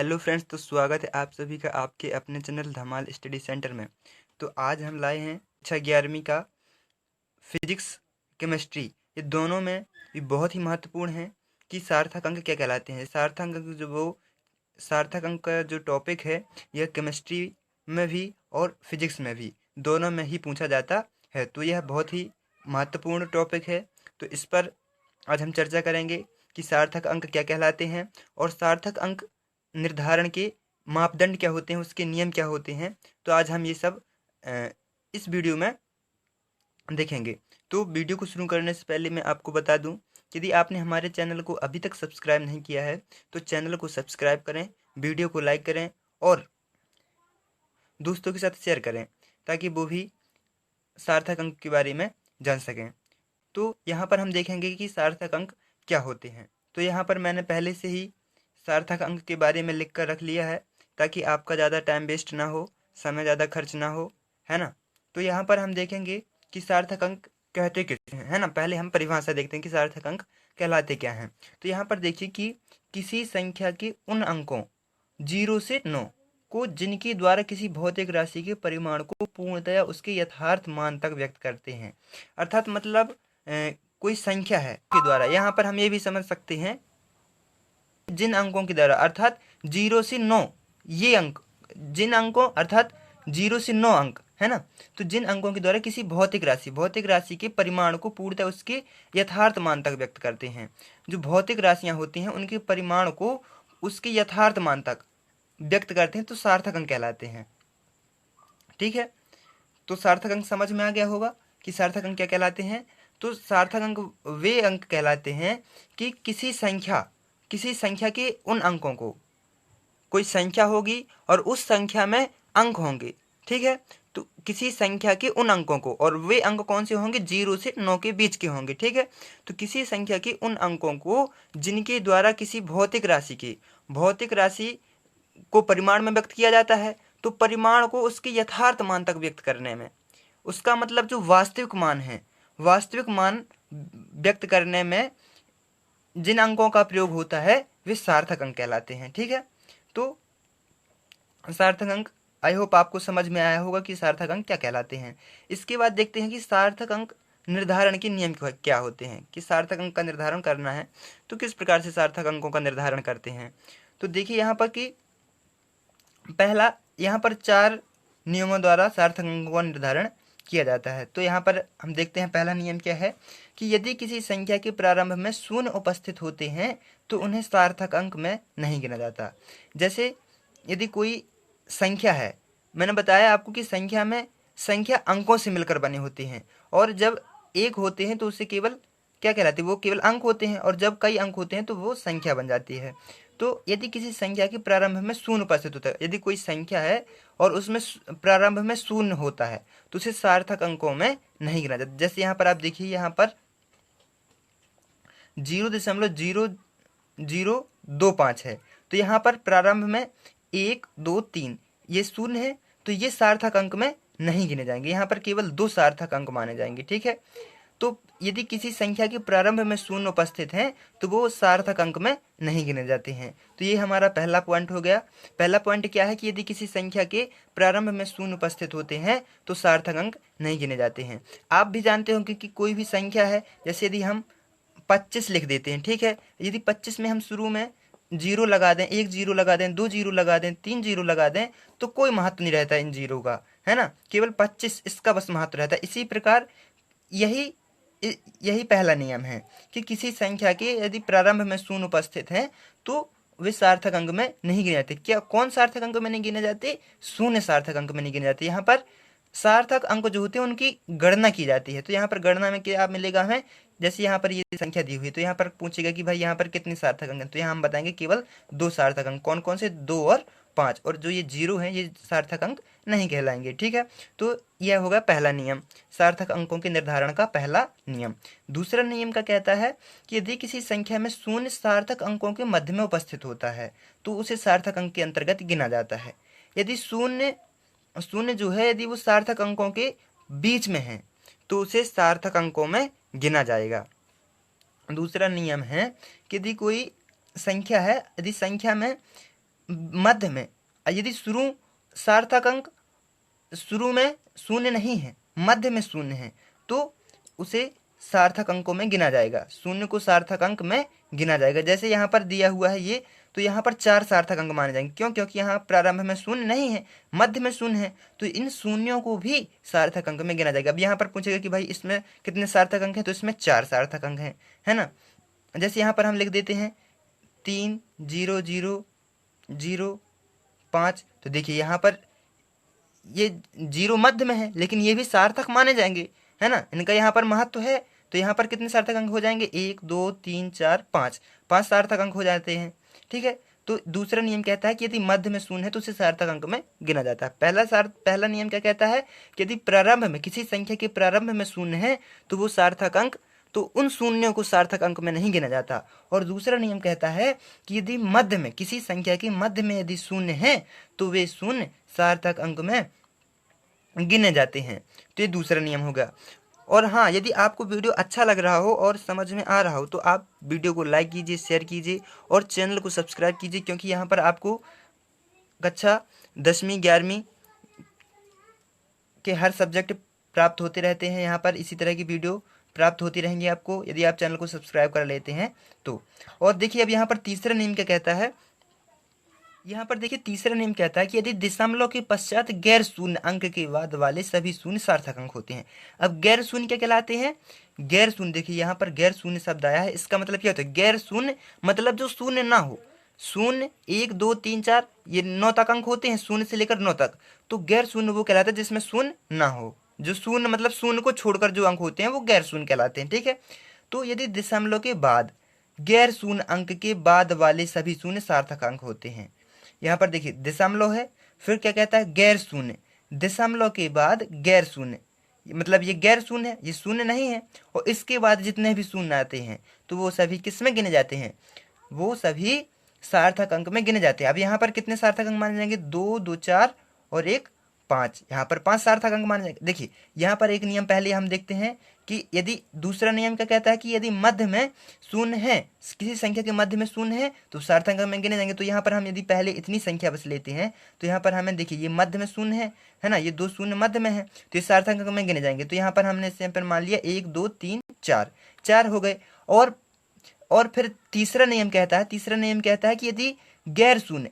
Hello friends, तो स्वागत है आप सभी का आपके अपने चैनल धमाल स्टडी सेंटर में। तो आज हम लाए हैं 11वीं का फिजिक्स, केमिस्ट्री, ये दोनों में ये बहुत ही महत्वपूर्ण है कि सार्थक अंक क्या कहलाते हैं। सार्थक अंक का जो टॉपिक है यह केमिस्ट्री में भी और फिजिक्स में भी दोनों में ही पूछा जाता है। तो यह बहुत ही महत्वपूर्ण टॉपिक है। तो इस पर आज हम चर्चा करेंगे कि सार्थक अंक क्या कहलाते हैं और सार्थक अंक निर्धारण के मापदंड क्या होते हैं, उसके नियम क्या होते हैं। तो आज हम ये सब इस वीडियो में देखेंगे। तो वीडियो को शुरू करने से पहले मैं आपको बता दूं कि यदि आपने हमारे चैनल को अभी तक सब्सक्राइब नहीं किया है तो चैनल को सब्सक्राइब करें, वीडियो को लाइक करें और दोस्तों के साथ शेयर करें ताकि वो भी सार्थक अंक के बारे में जान सकें। तो यहाँ पर हम देखेंगे कि सार्थक अंक क्या होते हैं। तो यहाँ पर मैंने पहले से ही सार्थक अंक के बारे में लिख कर रख लिया है ताकि आपका ज़्यादा टाइम वेस्ट ना हो, समय ज़्यादा खर्च ना हो, है ना। तो यहाँ पर हम देखेंगे कि सार्थक अंक कहते किसे हैं, है ना। पहले हम परिभाषा देखते हैं कि सार्थक अंक कहलाते क्या हैं। तो यहाँ पर देखिए कि किसी संख्या के उन अंकों 0 से 9 को जिनके द्वारा किसी भौतिक राशि के परिमाण को पूर्णतया उसके यथार्थ मान तक व्यक्त करते हैं। अर्थात मतलब कोई संख्या है के द्वारा, यहाँ पर हम ये भी समझ सकते हैं जिन अंकों के द्वारा, अर्थात 0 से 9 ये अंक, जिन अंकों अर्थात 0 से 9 अंक, है ना। तो जिन अंकों के द्वारा किसी भौतिक राशि के परिमाण को पूर्णतः उसके यथार्थ मान तक व्यक्त करते हैं। जो भौतिक राशियां होती हैं उनके परिमाण को उसके यथार्थ मान तक व्यक्त करते हैं तो सार्थक अंक कहलाते हैं। ठीक है, तो सार्थक अंक समझ में आ गया होगा कि सार्थक अंक क्या कहलाते हैं। तो सार्थक अंक वे अंक कहलाते हैं कि किसी संख्या के उन अंकों को, कोई संख्या होगी और उस संख्या में अंक होंगे। ठीक है, तो किसी संख्या के उन अंकों को, और वे अंक कौन से होंगे, 0 से 9 के बीच के होंगे। ठीक है, तो किसी संख्या के उन अंकों को जिनके द्वारा किसी भौतिक राशि को परिमाण में व्यक्त किया जाता है। तो परिमाण को उसके यथार्थ मान तक व्यक्त करने में, उसका मतलब जो वास्तविक मान व्यक्त करने में जिन अंकों का प्रयोग होता है वे सार्थक अंक कहलाते हैं। ठीक है, तो सार्थक अंक, आई होप आपको समझ में आया होगा कि सार्थक अंक क्या कहलाते हैं। इसके बाद देखते हैं कि सार्थक अंक निर्धारण के नियम क्या होते हैं। कि सार्थक अंक का निर्धारण करना है तो किस प्रकार से सार्थक अंकों का निर्धारण करते हैं। तो देखिए यहाँ पर कि पहला, यहाँ पर 4 नियमों द्वारा सार्थक अंकों का निर्धारण किया जाता है। तो यहाँ पर हम देखते हैं पहला नियम क्या है कि यदि किसी संख्या के प्रारंभ में शून्य उपस्थित होते हैं तो उन्हें सार्थक अंक में नहीं गिना जाता। जैसे यदि कोई संख्या है, मैंने बताया आपको कि संख्या अंकों से मिलकर बने होती हैं, और जब एक होते हैं तो उसे केवल क्या कहलाते हैं, वो केवल अंक होते हैं, और जब कई अंक होते हैं तो वो संख्या बन जाती है। तो यदि किसी संख्या के प्रारंभ में शून्य उपस्थित होता है, यदि कोई संख्या है और उसमें प्रारंभ में शून्य होता है तो उसे सार्थक अंकों में नहीं गिना जाता। जैसे यहाँ पर आप देखिए, यहाँ पर 0.0025 है, तो यहाँ पर प्रारंभ में 1 2 3 ये शून्य है, तो ये सार्थक अंक में नहीं गिने जाएंगे, यहाँ पर केवल 2 सार्थक अंक माने जाएंगे। ठीक है, तो यदि किसी संख्या के प्रारंभ में शून्य उपस्थित हैं तो वो सार्थक अंक में नहीं गिने जाते हैं। तो ये हमारा पहला पॉइंट हो गया। पहला पॉइंट क्या है कि यदि किसी संख्या के प्रारंभ में शून्य उपस्थित होते हैं तो सार्थक अंक नहीं गिने जाते हैं। आप भी जानते हो कि कोई भी संख्या है, जैसे यदि हम 25 लिख देते हैं, ठीक है, यदि 25 में हम शुरू में 0 लगा दें, 1 0 लगा दें, 2 0 लगा दें, 3 0 लगा दें, तो कोई महत्व नहीं रहता इन 0 का, है ना, केवल 25 इसका बस महत्व रहता है। इसी प्रकार यही पहला नियम है कि किसी संख्या के यदि प्रारंभ में शून्य उपस्थित है तो वे सार्थक अंक में नहीं गिने जाते। क्या, कौन सार्थक अंक में नहीं गिने जाते, शून्य सार्थक अंक में नहीं गिने जाते। यहाँ पर सार्थक अंक जो होते हैं उनकी गणना की जाती है। तो यहाँ पर गणना में क्या मिलेगा हमें, जैसे यहाँ पर ये संख्या दी हुई है तो यहाँ पर पूछेगा कि भाई यहाँ पर कितने सार्थक अंक हैं, तो यहाँ हम बताएंगे केवल 2 सार्थक अंक। कौन कौन से, 2 और 5, और जो ये 0 है ये सार्थक अंक नहीं कहलाएंगे। ठीक है, तो यह होगा पहला नियम, सार्थक अंकों के निर्धारण का पहला नियम। दूसरा नियम का कहता है कि यदि किसी संख्या में शून्य सार्थक अंकों के मध्य में उपस्थित होता है तो उसे सार्थक अंक के अंतर्गत गिना जाता है। यदि शून्य जो है यदि वो सार्थक अंकों के बीच में है तो उसे सार्थक अंकों में गिना जाएगा। दूसरा नियम है कि यदि कोई संख्या है, यदि संख्या में मध्य में यदि सार्थक अंक शुरू में शून्य नहीं है, मध्य में शून्य है, तो उसे सार्थक अंकों में गिना जाएगा, शून्य को सार्थक अंक में गिना जाएगा। जैसे यहाँ पर दिया हुआ है ये, तो यहाँ पर 4 सार्थक अंक माने जाएंगे। क्यों? क्योंकि यहाँ प्रारंभ में शून्य नहीं है, मध्य में शून्य है, तो इन शून्यों को भी सार्थक अंक में गिना जाएगा। अब यहाँ पर पूछेगा कि भाई इसमें कितने सार्थक अंक हैं, तो इसमें 4 सार्थक अंक हैं, है ना। जैसे यहाँ पर हम लिख देते हैं 3 0 0 0 5, तो देखिए यहाँ पर ये 0 मध्य में है, लेकिन ये भी सार्थक माने जाएंगे, है ना। इनका यहाँ पर महत्व है, तो यहाँ पर कितने सार्थक अंक हो जाएंगे, 1 2 3 4 5, 5 सार्थक अंक हो जाते हैं, ठीक है। तो दूसरा नियम कहता है कि यदि मध्य में शून्य है तो उसे सार्थक अंक में गिना जाता है। पहला नियम क्या कहता है कि यदि प्रारंभ में, किसी संख्या के प्रारंभ में शून्य है तो वो सार्थक अंक, तो उन शून्यों को सार्थक अंक में नहीं गिना जाता। और दूसरा नियम कहता है कि यदि मध्य में, किसी संख्या के मध्य में यदि शून्य है तो वे शून्य सार्थक अंक में गिने जाते हैं। तो ये दूसरा नियम होगा। और हाँ, यदि आपको वीडियो अच्छा लग रहा हो और समझ में आ रहा हो तो आप वीडियो को लाइक कीजिए, शेयर कीजिए और चैनल को सब्सक्राइब कीजिए, क्योंकि यहाँ पर आपको कक्षा 10वीं 11वीं के हर सब्जेक्ट प्राप्त होते रहते हैं। यहाँ पर इसी तरह की वीडियो प्राप्त होती रहेंगी आपको, यदि आप चैनल को सब्सक्राइब कर लेते हैं तो। और देखिए अब यहाँ पर तीसरा नियम क्या कहता है, यहाँ पर देखिए तीसरा नियम कहता है कि यदि दशमलव के पश्चात गैर शून्य अंक के बाद वाले सभी शून्य सार्थक अंक होते हैं। अब गैर शून्य क्या कहलाते हैं, गैर शून्य, देखिए यहाँ पर गैर शून्य शब्द आया है, इसका मतलब क्या होता है, गैर शून्य मतलब जो शून्य ना हो। शून्य 1 2 3 4 ये 9 तक अंक होते हैं, शून्य से लेकर 9 तक, तो गैर शून्य वो कहलाता है जिसमें शून्य ना हो। जो शून्य मतलब शून्य को छोड़कर जो अंक होते हैं वो गैर शून्य कहलाते हैं, ठीक है। तो यदि दशमलव के बाद गैर शून्य अंक के बाद वाले सभी शून्य सार्थक अंक होते हैं। यहाँ पर देखिए दशमलव है, फिर क्या कहता है, गैर शून्य, दशमलव के बाद गैर शून्य, मतलब ये गैर शून्य है, ये शून्य नहीं है, और इसके बाद जितने भी शून्य आते हैं तो वो सभी किस में गिने जाते हैं, वो सभी सार्थक अंक में गिने जाते हैं। अब यहाँ पर कितने सार्थक अंक माने जाएंगे, 2 2 4 और 1 5, यहाँ पर 5 सार्थक अंक माने जाएंगे। देखिए यहाँ पर एक नियम पहले हम देखते हैं कि यदि दूसरा नियम क्या कहता है कि यदि मध्य में शून्य है, किसी संख्या के मध्य में शून्य है तो सार्थक अंक में गिने जाएंगे। तो यहाँ पर हम यदि पहले इतनी संख्या बस लेते हैं तो यहाँ पर हमें देखिए ये मध्य में शून्य है ना, ये 2 शून्य मध्य में है तो ये सार्थक अंक में गिने जाएंगे। तो यहाँ पर हमने सिंपल मान लिया 1 2 3 4, 4 हो गए। और फिर तीसरा नियम कहता है कि यदि गैर शून्य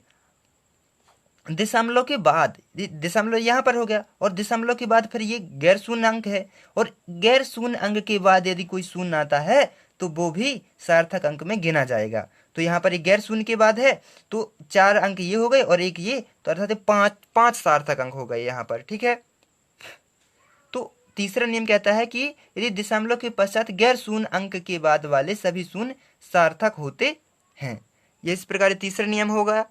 दशमलव के बाद, दशमलव यहाँ पर हो गया और दशमलव के बाद फिर ये गैर शून्य अंक है, और गैर शून्य अंक के बाद यदि कोई शून्य आता है तो वो भी सार्थक अंक में गिना जाएगा। तो यहाँ पर एक गैर शून्य के बाद है तो 4 अंक ये हो गए और एक ये, तो अर्थात 5 सार्थक अंक हो गए यहाँ पर, ठीक है। तो तीसरा नियम कहता है कि यदि दशमलव के पश्चात गैर शून्य अंक के बाद वाले सभी शून्य सार्थक होते हैं। ये इस प्रकार तीसरा नियम होगा।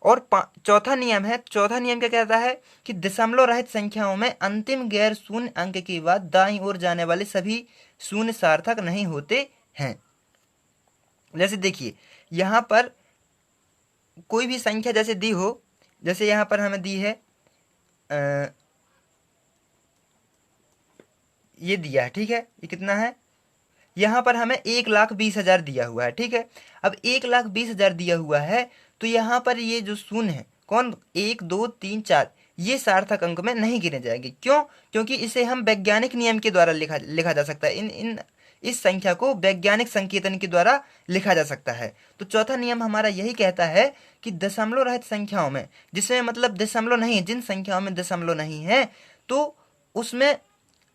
और चौथा नियम क्या कहता है कि दशमलव रहित संख्याओं में अंतिम गैर शून्य अंक के बाद दाईं ओर जाने वाले सभी शून्य सार्थक नहीं होते हैं। जैसे देखिए यहाँ पर कोई भी संख्या जैसे दी हो, जैसे यहाँ पर हमें दी है ये दिया है, ठीक है, ये कितना है, यहाँ पर हमें 1,20,000 दिया हुआ है, ठीक है। अब 1,20,000 दिया हुआ है तो यहाँ पर ये जो शून्य है कौन, 1 2 3 4, ये सार्थक अंक में नहीं गिने जाएंगे। क्यों? क्योंकि इसे हम वैज्ञानिक नियम के द्वारा लिखा जा सकता है, इस संख्या को वैज्ञानिक संकेतन के द्वारा लिखा जा सकता है। तो चौथा नियम हमारा यही कहता है कि दशमलव रहित संख्याओं में, जिसमें मतलब दशमलव नहीं है, जिन संख्याओं में दशमलव नहीं है तो उसमें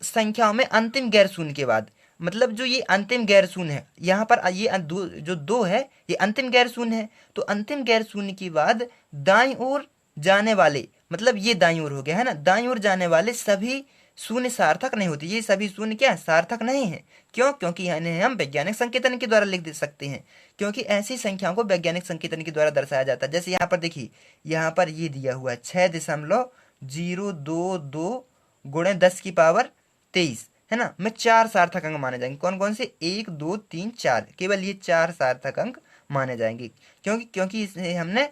संख्याओं में अंतिम गैर शून्य के बाद, मतलब जो ये अंतिम गैर शून्य है, यहाँ पर ये जो 2 है ये अंतिम गैर शून्य है, तो अंतिम गैर शून्य के बाद दाईं ओर जाने वाले, मतलब ये दाईं ओर हो गया है ना, दाईं ओर जाने वाले सभी शून्य सार्थक नहीं होते। ये सभी शून्य क्या सार्थक नहीं है। क्यों? क्योंकि इन्हें हम वैज्ञानिक संकेतन के द्वारा लिख दे सकते हैं, क्योंकि ऐसी संख्याओं को वैज्ञानिक संकेतन के द्वारा दर्शाया जाता है। जैसे यहाँ पर देखिए, यहाँ पर ये दिया हुआ है 6.022 गुणे 10 की पावर 23, है ना, में 4 सार्थक अंक माने जाएंगे। कौन कौन से, 1 2 3 4, केवल ये 4 सार्थक अंक माने जाएंगे। क्योंकि इसे हमने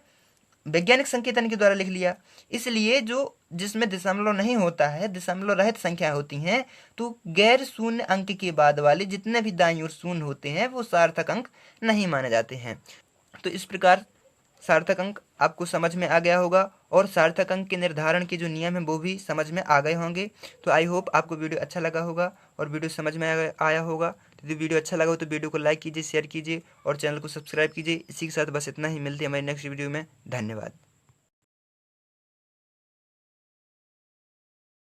वैज्ञानिक संकेतन के द्वारा लिख लिया। इसलिए जो जिसमें दशमलव नहीं होता है, दशमलव रहित संख्या होती हैं, तो गैर शून्य अंक के बाद वाले जितने भी दाईं ओर शून्य होते हैं वो सार्थक अंक नहीं माने जाते हैं। तो इस प्रकार सार्थक अंक आपको समझ में आ गया होगा और सार्थक अंक के निर्धारण के जो नियम हैं वो भी समझ में आ गए होंगे। तो आई होप आपको वीडियो अच्छा लगा होगा और वीडियो समझ में आया होगा। तो यदि वीडियो अच्छा लगा हो तो वीडियो को लाइक कीजिए, शेयर कीजिए और चैनल को सब्सक्राइब कीजिए। इसी के साथ बस इतना ही, मिलती है हमारी नेक्स्ट वीडियो में। धन्यवाद।